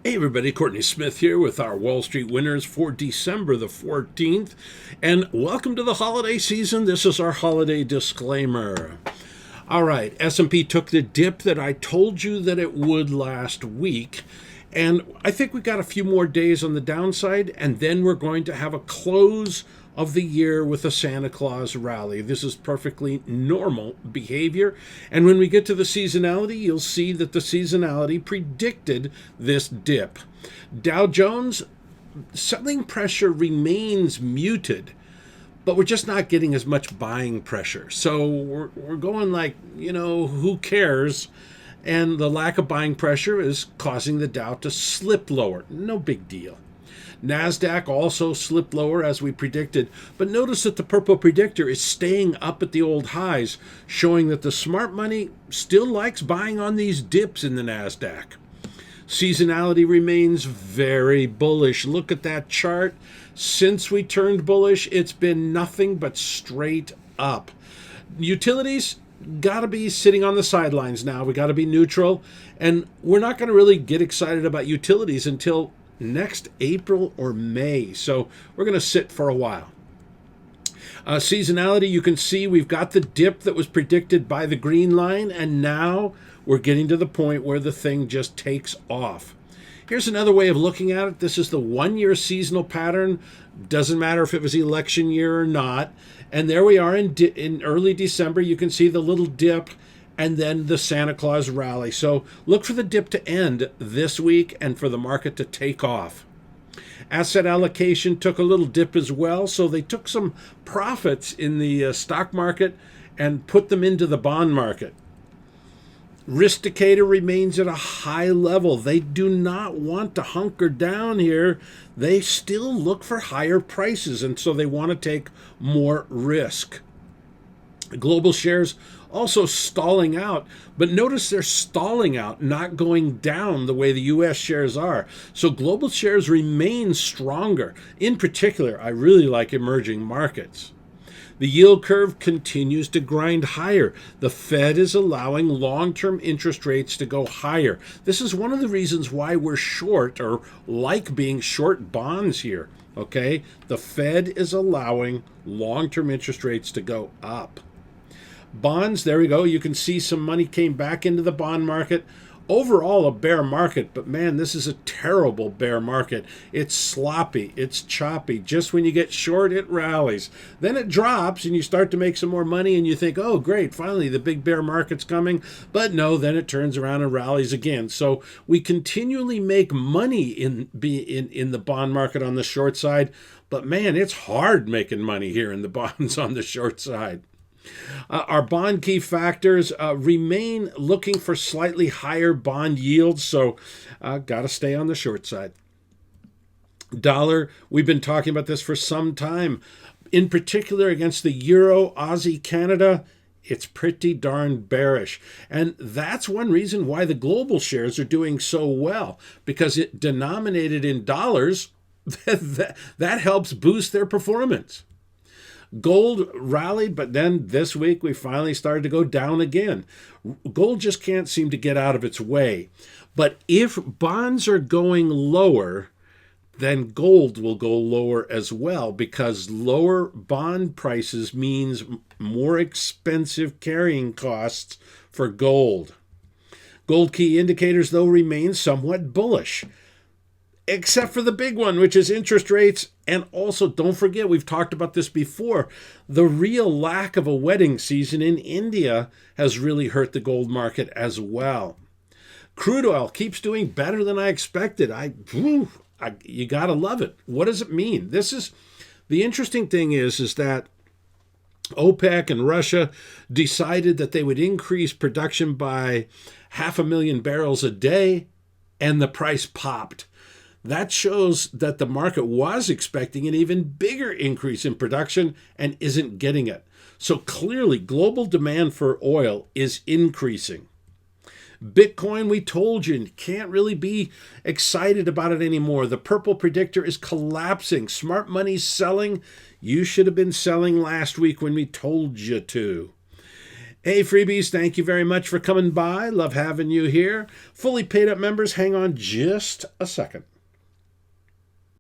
Hey everybody, Courtney Smith here with our Wall Street winners for December the 14th. And welcome to the holiday season. This is our holiday disclaimer. All right, S&P took the dip that I told you that it would last week. And I think we got a few more days on the downside, and then we're going to have a close of the year with a Santa Claus rally. This is perfectly normal behavior. And when we get to the seasonality, you'll see that the seasonality predicted this dip. Dow Jones, selling pressure remains muted, but we're just not getting as much buying pressure. So we're going like, who cares? And the lack of buying pressure is causing the Dow to slip lower. No big deal. NASDAQ also slipped lower as we predicted, but notice that the purple predictor is staying up at the old highs, showing that the smart money still likes buying on these dips in the NASDAQ. Seasonality remains very bullish. Look at that chart. Since we turned bullish, it's been nothing but straight up. Utilities got to be sitting on the sidelines now. We got to be neutral, and we're not going to really get excited about utilities until next April or May. So we're going to sit for a while. Seasonality, you can see we've got the dip that was predicted by the green line, and now we're getting to the point where the thing just takes off. Here's another way of looking at it. This is the one-year seasonal pattern. Doesn't matter if it was election year or not. And there we are in early December. You can see the little dip and then the Santa Claus rally. So look for the dip to end this week and for the market to take off. Asset allocation took a little dip as well. So they took some profits in the stock market and put them into the bond market. RISKDICATOR remains at a high level. They do not want to hunker down here. They still look for higher prices, and so they want to take more risk. Global shares also stalling out, but notice they're stalling out, not going down the way the U.S. shares are. So global shares remain stronger. In particular, I really like emerging markets. The yield curve continues to grind higher. The Fed is allowing long-term interest rates to go higher. This is one of the reasons why we're short, or like being short bonds here, okay? The Fed is allowing long-term interest rates to go up. Bonds, there we go. You can see some money came back into the bond market. Overall, a bear market, but man, this is a terrible bear market. It's sloppy, it's choppy. Just when you get short, it rallies. Then it drops and you start to make some more money and you think, oh, great, finally the big bear market's coming. But no, then it turns around and rallies again. So we continually make money in the bond market on the short side, but man, it's hard making money here in the bonds on the short side. Our bond key factors remain looking for slightly higher bond yields, so got to stay on the short side. Dollar, we've been talking about this for some time, in particular against the Euro, Aussie, Canada. It's pretty darn bearish. And that's one reason why the global shares are doing so well, because it denominated in dollars, that helps boost their performance. Gold rallied, but then this week we finally started to go down again. Gold just can't seem to get out of its way. But if bonds are going lower, then gold will go lower as well, because lower bond prices means more expensive carrying costs for gold. Gold key indicators, though, remain somewhat bullish, except for the big one, which is interest rates. And also, don't forget, we've talked about this before, the real lack of a wedding season in India has really hurt the gold market as well. Crude oil keeps doing better than I expected. You got to love it. What does it mean? This is the interesting thing is that OPEC and Russia decided that they would increase production by 500,000 barrels a day, and the price popped. That shows that the market was expecting an even bigger increase in production and isn't getting it. So clearly, global demand for oil is increasing. Bitcoin, we told you, can't really be excited about it anymore. The purple predictor is collapsing. Smart money's selling. You should have been selling last week when we told you to. Hey, freebies, thank you very much for coming by. Love having you here. Fully paid up members, hang on just a second.